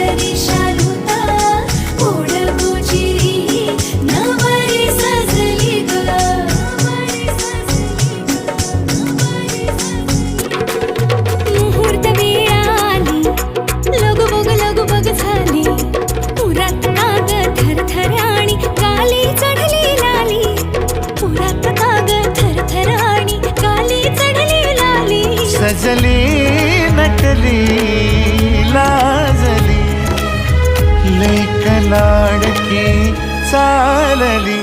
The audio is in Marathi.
सजली शालूता ओढगोचिरी नवरी सजली ग मुहूर्त वेळ आली लगबग झाली पुरात काग थरथर आणि काली चढली लाली पुरात काग थरथर आणि काली चढली लाली सजली नटली लाजली लेक लाडकी चालली